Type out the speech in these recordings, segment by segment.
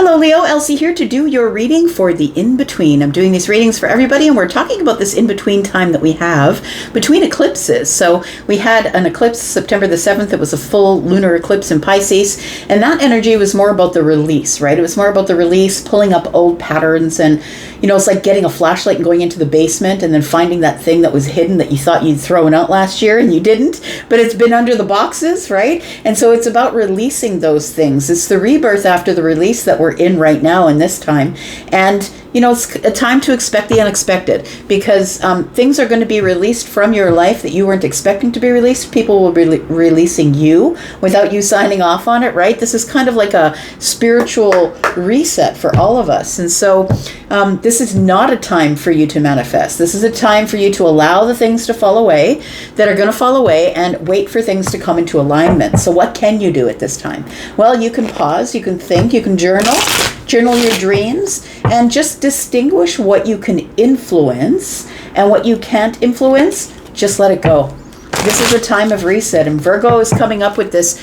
Hello Leo, Elsie here to do your reading for the in-between. I'm doing these readings for everybody and we're talking about this in-between time that we have between eclipses. So we had an eclipse September the 7th. It was a full lunar eclipse in Pisces, and that energy was more about the release, right? It was more about the release, pulling up old patterns, and it's like getting a flashlight and going into the basement and then finding that thing that was hidden that you thought you'd thrown out last year and you didn't, but it's been under the boxes, right? And so it's about releasing those things. It's the rebirth after the release that we're in right now in this time. And it's a time to expect the unexpected, because things are going to be released from your life that you weren't expecting to be released. People will be releasing you without you signing off on it, right? This is kind of like a spiritual reset for all of us. And so this is not a time for you to manifest. This is a time for you to allow the things to fall away that are going to fall away and wait for things to come into alignment. So what can you do at this time? Well, you can pause, you can think, you can journal your dreams, and just distinguish what you can influence and what you can't influence. Just let it go. This is a time of reset, and Virgo is coming up with this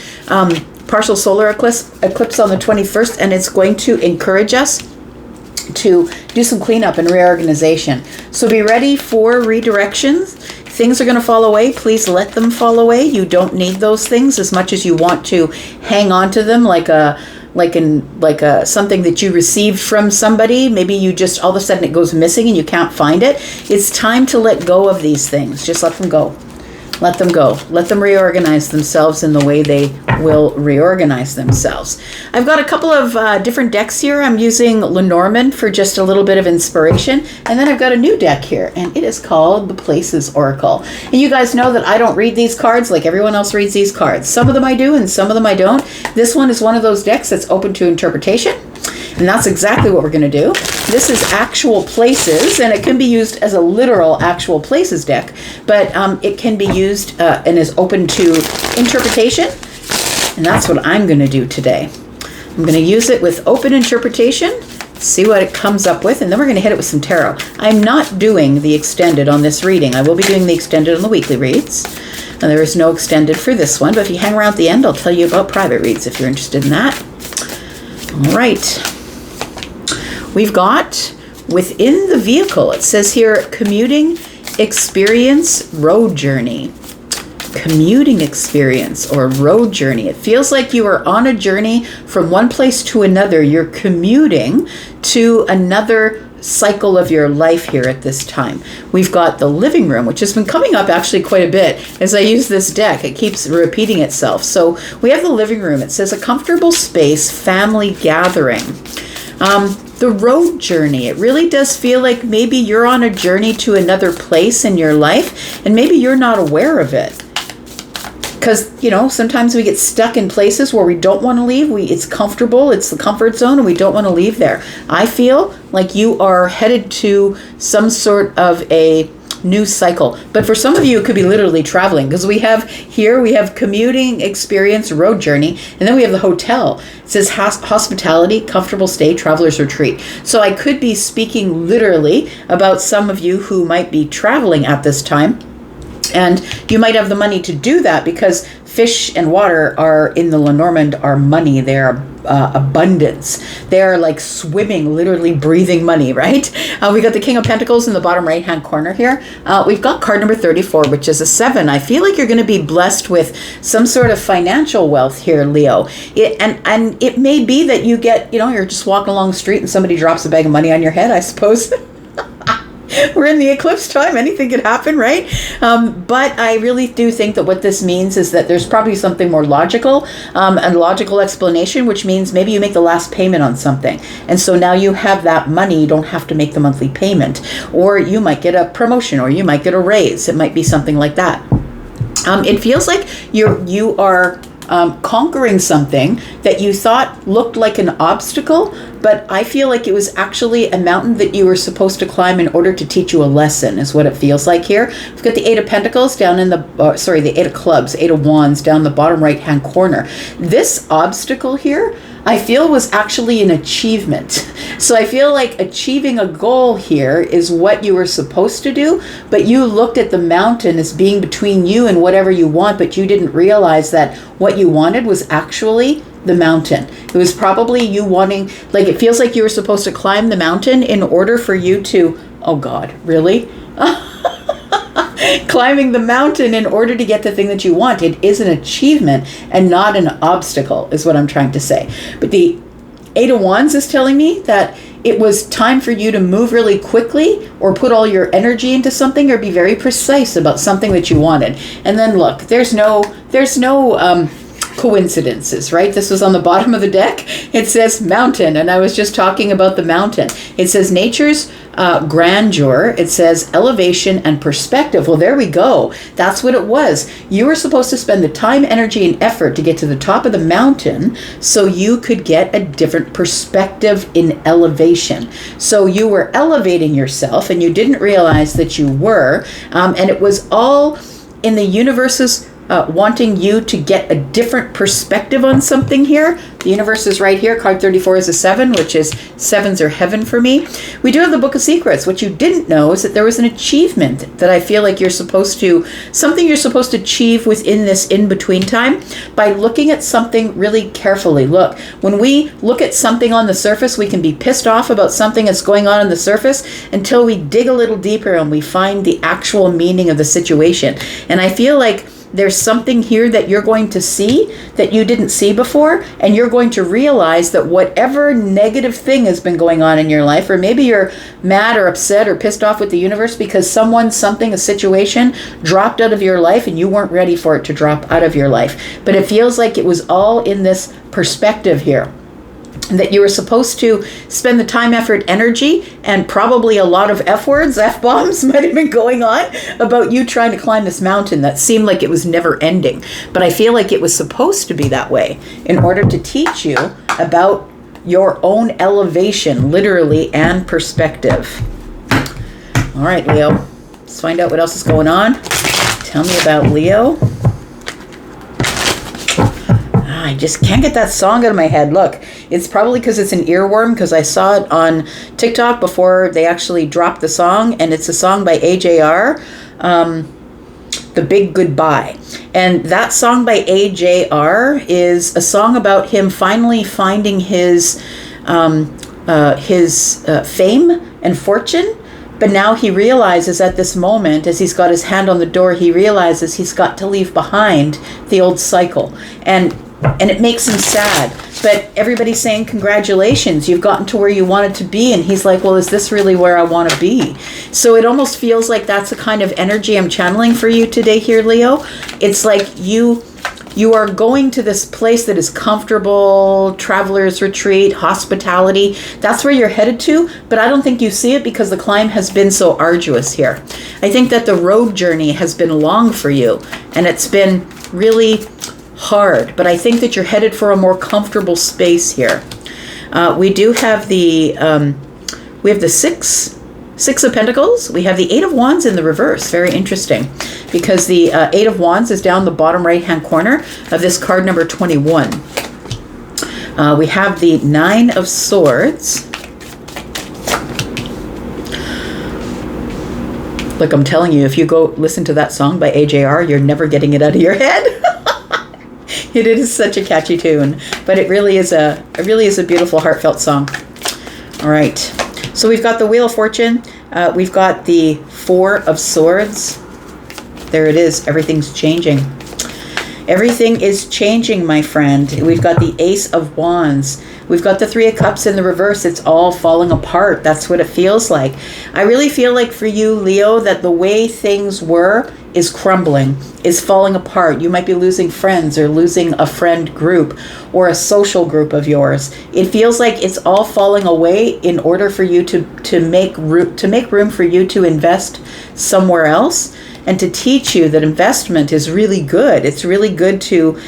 partial solar eclipse on the 21st, and it's going to encourage us to do some cleanup and reorganization. So be ready for redirections. Things are going to fall away. Please let them fall away. You don't need those things as much as you want to hang on to them like something that you received from somebody. Maybe you just all of a sudden it goes missing and you can't find it. It's time to let go of these things. Just let them go. Let them go. Let them reorganize themselves in the way they will reorganize themselves. I've got a couple of different decks here. I'm using Lenormand for just a little bit of inspiration. And then I've got a new deck here, and it is called the Places Oracle. And you guys know that I don't read these cards like everyone else reads these cards. Some of them I do, and some of them I don't. This one is one of those decks that's open to interpretation. And that's exactly what we're going to do. This is actual places, and it can be used as a literal actual places deck, but it can be used and is open to interpretation. And that's what I'm going to do today. I'm going to use it with open interpretation, see what it comes up with, and then we're going to hit it with some tarot. I'm not doing the extended on this reading. I will be doing the extended on the weekly reads. And there is no extended for this one, but if you hang around at the end, I'll tell you about private reads if you're interested in that. All right. We've got within the vehicle, it says here, commuting experience road journey. Commuting experience or road journey. It feels like you are on a journey from one place to another. You're commuting to another cycle of your life here at this time. We've got the living room, which has been coming up actually quite a bit as I use this deck. It keeps repeating itself. So we have the living room. It says a comfortable space, family gathering. The road journey, it really does feel like maybe you're on a journey to another place in your life, and maybe you're not aware of it. Because, sometimes we get stuck in places where we don't want to leave. It's comfortable, it's the comfort zone, and we don't want to leave there. I feel like you are headed to some sort of a new cycle. But for some of you, it could be literally traveling, because we have commuting experience road journey, and then we have the hotel. It says hospitality, comfortable stay, traveler's retreat. So I could be speaking literally about some of you who might be traveling at this time. And you might have the money to do that, because fish and water are in the Lenormand are money. They are abundance. They are like swimming, literally breathing money, right? We got the King of Pentacles in the bottom right-hand corner here. We've got card number 34, which is a 7. I feel like you're going to be blessed with some sort of financial wealth here, Leo. And it may be that you get, you're just walking along the street and somebody drops a bag of money on your head, I suppose. We're in the eclipse time. Anything could happen, right? But I really do think that what this means is that there's probably something more logical, a logical explanation, which means maybe you make the last payment on something. And so now you have that money. You don't have to make the monthly payment. Or you might get a promotion, or you might get a raise. It might be something like that. It feels like you are conquering something that you thought looked like an obstacle, but I feel like it was actually a mountain that you were supposed to climb in order to teach you a lesson, is what it feels like here. We've got the 8 of Pentacles down in the 8 of Clubs, 8 of Wands down the bottom right-hand corner. This obstacle here, I feel, was actually an achievement. So I feel like achieving a goal here is what you were supposed to do, but you looked at the mountain as being between you and whatever you want, but you didn't realize that what you wanted was actually the mountain. It was probably you wanting, like, it feels like you were supposed to climb the mountain in order for you to, oh God, really? Climbing the mountain in order to get the thing that you want. It is an achievement and not an obstacle, is what I'm trying to say. But the Eight of Wands is telling me that it was time for you to move really quickly or put all your energy into something or be very precise about something that you wanted. And then look, there's no coincidences, right? This was on the bottom of the deck. It says mountain, and I was just talking about the mountain. It says nature's grandeur. It says elevation and perspective. Well, there we go. That's what it was. You were supposed to spend the time, energy, and effort to get to the top of the mountain so you could get a different perspective in elevation. So you were elevating yourself, and you didn't realize that you were, and it was all in the universe's wanting you to get a different perspective on something here. The universe is right here. Card 34 is a 7, which is 7s are heaven for me. We do have the Book of Secrets. What you didn't know is that there was an achievement that I feel like you're supposed to, something you're supposed to achieve within this in-between time by looking at something really carefully. Look, when we look at something on the surface, we can be pissed off about something that's going on the surface until we dig a little deeper and we find the actual meaning of the situation. And I feel like there's something here that you're going to see that you didn't see before, and you're going to realize that whatever negative thing has been going on in your life, or maybe you're mad or upset or pissed off with the universe because someone, something, a situation dropped out of your life and you weren't ready for it to drop out of your life. But it feels like it was all in this perspective here, that you were supposed to spend the time, effort, energy, and probably a lot of F words, F-bombs might have been going on about you trying to climb this mountain that seemed like it was never ending. But I feel like it was supposed to be that way in order to teach you about your own elevation, literally, and perspective. All right, Leo, let's find out what else is going on. Tell me about Leo. I just can't get that song out of my head. Look, it's probably because it's an earworm, because I saw it on TikTok before they actually dropped the song, and it's a song by AJR, The Big Goodbye. And that song by AJR is a song about him finally finding his fame and fortune. But now he realizes at this moment, as he's got his hand on the door, he realizes he's got to leave behind the old cycle. And it makes him sad. But everybody's saying, congratulations, you've gotten to where you wanted to be. And he's like, well, is this really where I want to be? So it almost feels like that's the kind of energy I'm channeling for you today here, Leo. It's like you are going to this place that is comfortable, traveler's retreat, hospitality. That's where you're headed to, but I don't think you see it because the climb has been so arduous here. I think that the road journey has been long for you, and it's been really hard, but I think that you're headed for a more comfortable space here. We do have the Six of Pentacles. We have the Eight of Wands in the reverse. Very interesting, because the Eight of Wands is down the bottom right-hand corner of this card number 21. We have the Nine of Swords. Look, I'm telling you, if you go listen to that song by AJR, you're never getting it out of your head. It is such a catchy tune, but it really is a beautiful, heartfelt song. All right. So we've got the Wheel of Fortune. We've got the Four of Swords. There it is. Everything's changing. Everything is changing, my friend. We've got the Ace of Wands. We've got the Three of Cups in the reverse. It's all falling apart. That's what it feels like. I really feel like for you, Leo, that the way things were is crumbling, is falling apart. You might be losing friends or losing a friend group or a social group of yours. It feels like it's all falling away in order for you to make room for you to invest somewhere else, and to teach you that investment is really good. It's really good to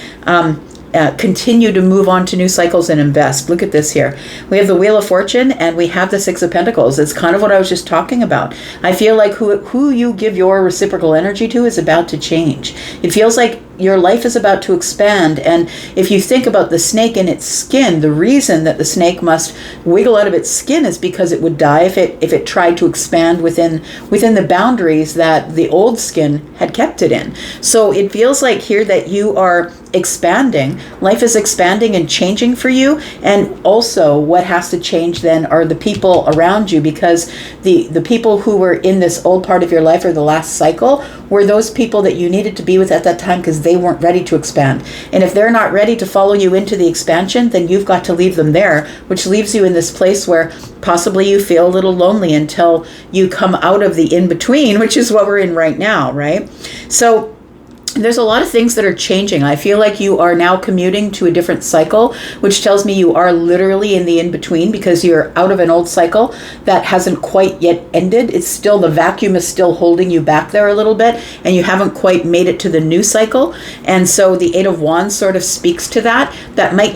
continue to move on to new cycles and invest. Look at this here. We have the Wheel of Fortune and we have the Six of Pentacles. It's kind of what I was just talking about. I feel like who you give your reciprocal energy to is about to change. It feels like your life is about to expand. And if you think about the snake in its skin, the reason that the snake must wiggle out of its skin is because it would die if it tried to expand within the boundaries that the old skin had kept it in. So it feels like here that you are expanding. Life is expanding and changing for you. And also what has to change then are the people around you, because the people who were in this old part of your life or the last cycle were those people that you needed to be with at that time because they weren't ready to expand. And if they're not ready to follow you into the expansion, then you've got to leave them there, which leaves you in this place where possibly you feel a little lonely until you come out of the in-between, which is what we're in right now, right? So there's a lot of things that are changing. I feel like you are now commuting to a different cycle, which tells me you are literally in the in-between because you're out of an old cycle that hasn't quite yet ended. It's still, the vacuum is still holding you back there a little bit, and you haven't quite made it to the new cycle. And so the Eight of Wands sort of speaks to that.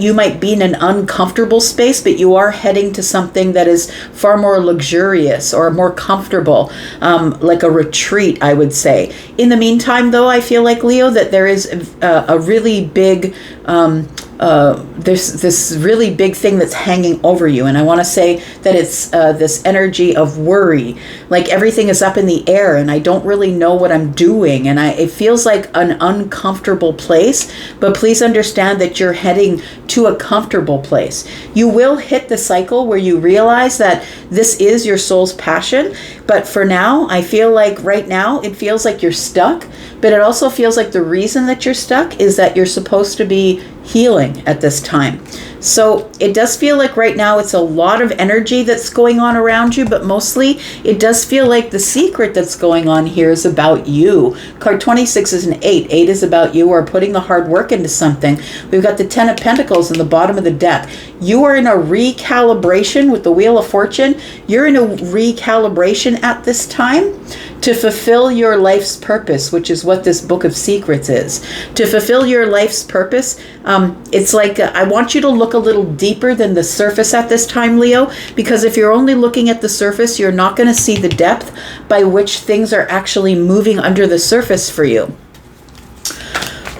You might be in an uncomfortable space, but you are heading to something that is far more luxurious or more comfortable, like a retreat, I would say. In the meantime, though, I feel like, Leo, that there is a really big, there's this really big thing that's hanging over you. And I want to say that it's this energy of worry. Like everything is up in the air and I don't really know what I'm doing. And it feels like an uncomfortable place. But please understand that you're heading to a comfortable place. You will hit the cycle where you realize that this is your soul's passion. But for now, I feel like right now it feels like you're stuck. But it also feels like the reason that you're stuck is that you're supposed to be healing at this time. So it does feel like right now it's a lot of energy that's going on around you, but mostly it does feel like the secret that's going on here is about you. Card 26 is an 8. 8 is about you or putting the hard work into something. We've got the 10 of Pentacles in the bottom of the deck. You are in a recalibration with the Wheel of Fortune. You're in a recalibration at this time to fulfill your life's purpose, which is what this Book of Secrets is. To fulfill your life's purpose, it's like I want you to look a little deeper than the surface at this time, Leo, because if you're only looking at the surface, you're not going to see the depth by which things are actually moving under the surface for you.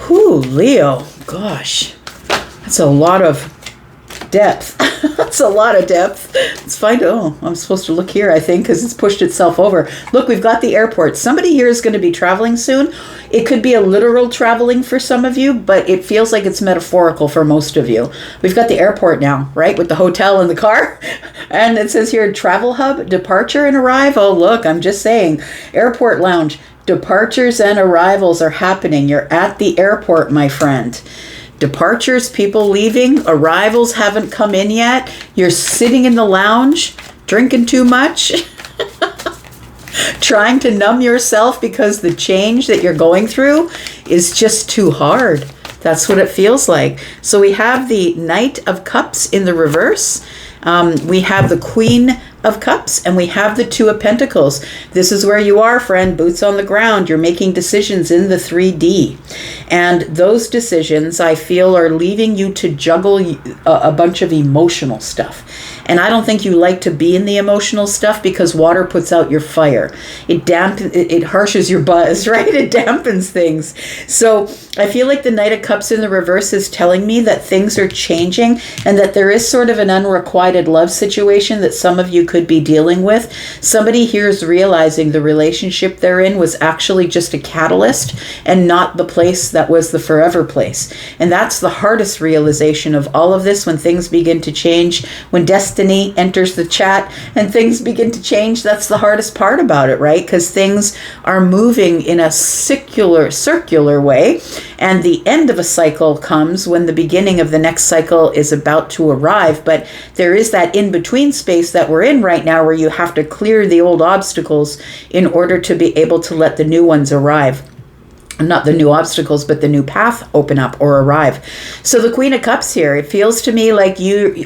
Whew, Leo, gosh, that's a lot of depth. That's a lot of depth. Let's find, I'm supposed to look here, I think, because it's pushed itself over. Look, we've got the airport. Somebody here is going to be traveling soon. It could be a literal traveling for some of you, but it feels like it's metaphorical for most of you. We've got the airport now, right, with the hotel and the car. And it says here, travel hub, departure and arrive. Oh, look, I'm just saying, airport lounge. Departures and arrivals are happening. You're at the airport, my friend. Departures, people leaving, arrivals haven't come in yet. You're sitting in the lounge, drinking too much, trying to numb yourself because the change that you're going through is just too hard. That's what it feels like. So we have the Knight of Cups in the reverse. We have the Queen of Cups, and we have the Two of Pentacles. This is where you are, friend, boots on the ground. You're making decisions in the 3D. And those decisions, I feel, are leaving you to juggle a bunch of emotional stuff. And I don't think you like to be in the emotional stuff because water puts out your fire. It harshes your buzz, right? It dampens things. So I feel like the Knight of Cups in the reverse is telling me that things are changing and that there is sort of an unrequited love situation that some of you could be dealing with. Somebody here is realizing the relationship they're in was actually just a catalyst and not the place that was the forever place. And that's the hardest realization of all of this when things begin to change, when destiny enters the chat and things begin to change. That's the hardest part about it, right? Because things are moving in a circular way. And the end of a cycle comes when the beginning of the next cycle is about to arrive. But there is that in-between space that we're in right now where you have to clear the old obstacles in order to be able to let the new ones arrive. Not the new obstacles, but the new path open up or arrive. So the Queen of Cups here, it feels to me like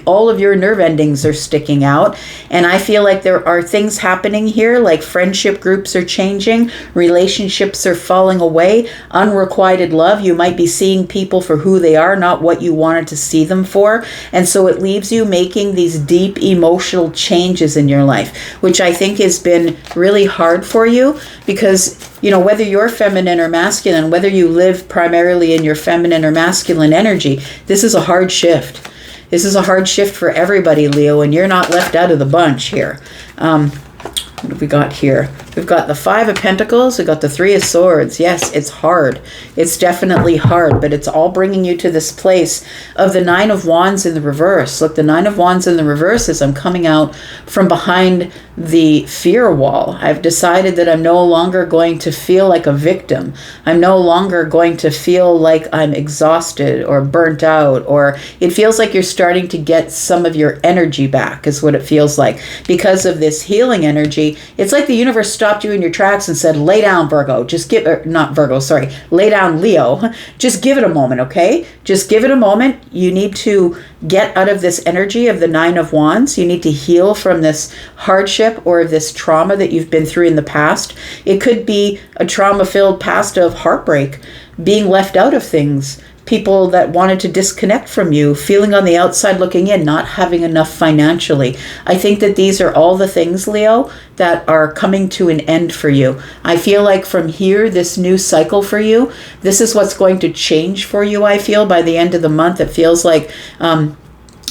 all of your nerve endings are sticking out. And I feel like there are things happening here, like friendship groups are changing, relationships are falling away, unrequited love. You might be seeing people for who they are, not what you wanted to see them for. And so it leaves you making these deep emotional changes in your life, which I think has been really hard for you because, you know, whether you're feminine or masculine, whether you live primarily in your feminine or masculine energy, this is a hard shift. This is a hard shift for everybody, Leo, and you're not left out of the bunch here. What have we got here? We've got the Five of Pentacles. We've got the Three of Swords. Yes, it's hard. It's definitely hard, but it's all bringing you to this place of the Nine of Wands in the reverse. Look, the Nine of Wands in the reverse is I'm coming out from behind the fear wall. I've decided that I'm no longer going to feel like a victim. I'm no longer going to feel like I'm exhausted or burnt out, or it feels like you're starting to get some of your energy back is what it feels like. Because of this healing energy, it's like the universe stopped you in your tracks and said, lay down, Virgo. Just not Virgo, sorry. Lay down, Leo. Just give it a moment, okay? Just give it a moment. You need to get out of this energy of the Nine of Wands. You need to heal from this hardship or this trauma that you've been through in the past. It could be a trauma-filled past of heartbreak, being left out of things, people that wanted to disconnect from you, feeling on the outside looking in, not having enough financially. I think that these are all the things, Leo, that are coming to an end for you. I feel like from here, this new cycle for you, this is what's going to change for you, I feel, by the end of the month. It feels like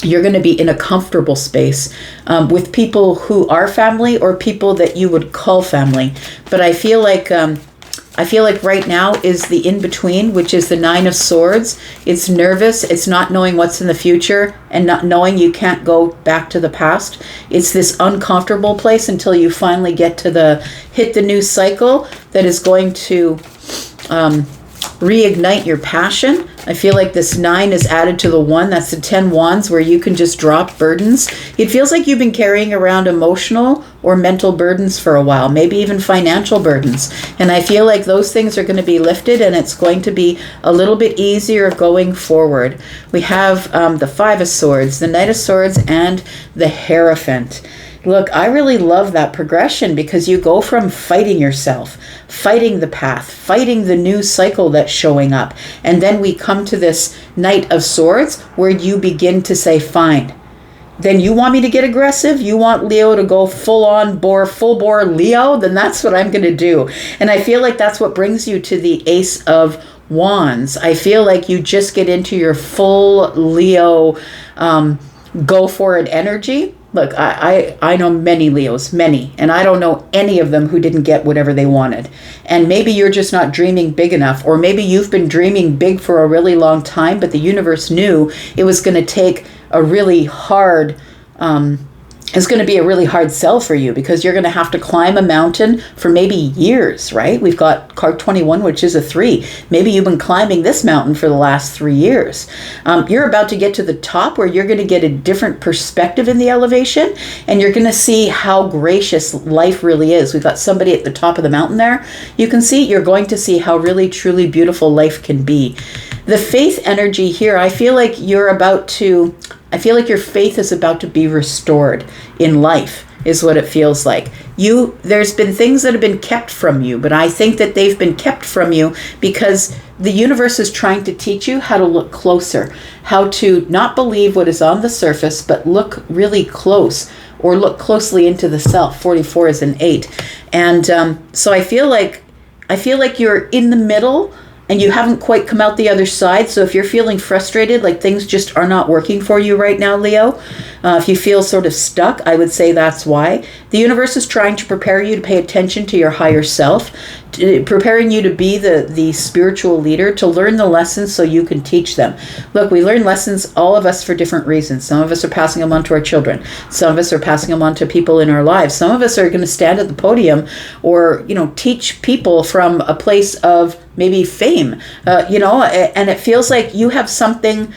you're going to be in a comfortable space with people who are family or people that you would call family. But I feel like right now is the in-between, which is the Nine of Swords. It's nervous. It's not knowing what's in the future and not knowing you can't go back to the past. It's this uncomfortable place until you finally get to hit the new cycle that is going to reignite your passion. I feel like this 9 is added to the 1. That's the 10 wands where you can just drop burdens. It feels like you've been carrying around emotional or mental burdens for a while, maybe even financial burdens. And I feel like those things are going to be lifted and it's going to be a little bit easier going forward. We have the Five of Swords, the Knight of Swords, and the Hierophant. Look, I really love that progression because you go from fighting yourself, fighting the path, fighting the new cycle that's showing up. And then we come to this Knight of Swords where you begin to say, fine. Then you want me to get aggressive? You want Leo to go full bore Leo? Then that's what I'm going to do. And I feel like that's what brings you to the Ace of Wands. I feel like you just get into your full Leo, go for it energy. Look, I know many Leos, many, and I don't know any of them who didn't get whatever they wanted. And maybe you're just not dreaming big enough, or maybe you've been dreaming big for a really long time, but the universe knew it was going to take a really hard, it's going to be a really hard sell for you because you're going to have to climb a mountain for maybe years, right? We've got card 21, which is a 3. Maybe you've been climbing this mountain for the last 3 years. You're about to get to the top where you're going to get a different perspective in the elevation and you're going to see how gracious life really is. We've got somebody at the top of the mountain there. You can see, you're going to see how really, truly beautiful life can be. The faith energy here, I feel like your faith is about to be restored in life, is what it feels like. There's been things that have been kept from you, but I think that they've been kept from you because the universe is trying to teach you how to look closer, how to not believe what is on the surface, but look really close or look closely into the self. 44 is an 8. And so I feel like you're in the middle and you haven't quite come out the other side. So if you're feeling frustrated, like things just are not working for you right now, Leo, if you feel sort of stuck, I would say that's why. The universe is trying to prepare you to pay attention to your higher self, preparing you to be the spiritual leader, to learn the lessons so you can teach them. Look, we learn lessons, all of us, for different reasons. Some of us are passing them on to our children. Some of us are passing them on to people in our lives. Some of us are going to stand at the podium or, teach people from a place of maybe fame, and it feels like you have something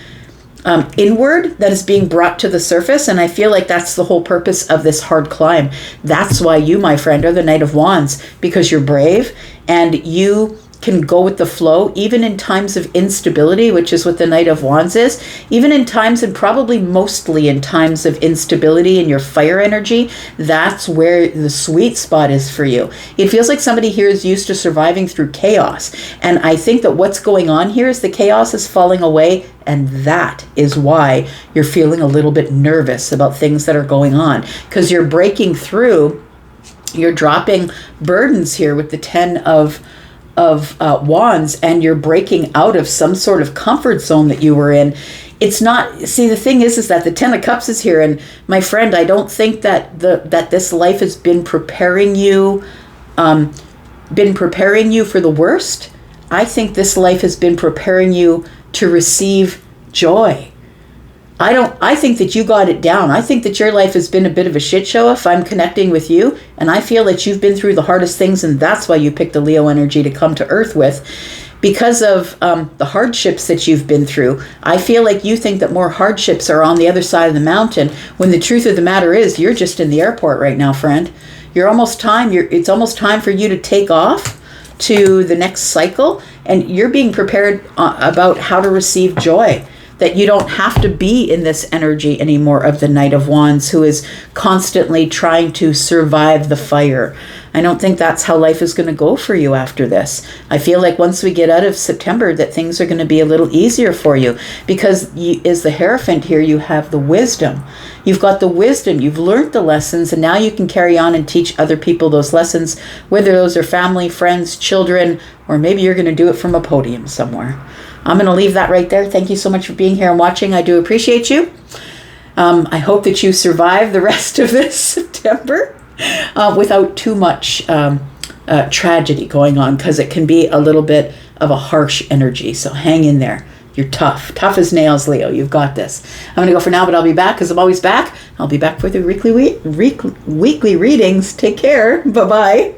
inward that is being brought to the surface. And I feel like that's the whole purpose of this hard climb. That's why you, my friend, are the Knight of Wands, because you're brave and you can go with the flow, even in times of instability, which is what the Knight of Wands is. Even in times, and probably mostly in times of instability in your fire energy, that's where the sweet spot is for you. It feels like somebody here is used to surviving through chaos. And I think that what's going on here is the chaos is falling away, and that is why you're feeling a little bit nervous about things that are going on, because you're breaking through, you're dropping burdens here with the 10 of wands, and you're breaking out of some sort of comfort zone that you were in. It's not, see, the thing is that the 10 of cups is here, and my friend, I don't think that this life has been preparing you been preparing you for the worst. I think this life has been preparing you to receive joy. I think that you got it down. I think that your life has been a bit of a shit show if I'm connecting with you. And I feel that you've been through the hardest things, and that's why you picked the Leo energy to come to Earth with. Because of the hardships that you've been through, I feel like you think that more hardships are on the other side of the mountain, when the truth of the matter is you're just in the airport right now, friend. It's almost time for you to take off to the next cycle, and you're being prepared about how to receive joy. That you don't have to be in this energy anymore of the Knight of Wands, who is constantly trying to survive the fire. I don't think that's how life is going to go for you after this. I feel like once we get out of September, that things are going to be a little easier for you, because as the Hierophant here, you have the wisdom. You've got the wisdom. You've learned the lessons, and now you can carry on and teach other people those lessons, whether those are family, friends, children, or maybe you're going to do it from a podium somewhere. I'm going to leave that right there. Thank you so much for being here and watching. I do appreciate you. I hope that you survive the rest of this September without too much tragedy going on, because it can be a little bit of a harsh energy. So hang in there. You're tough. Tough as nails, Leo. You've got this. I'm going to go for now, but I'll be back, because I'm always back. I'll be back for the weekly readings. Take care. Bye-bye.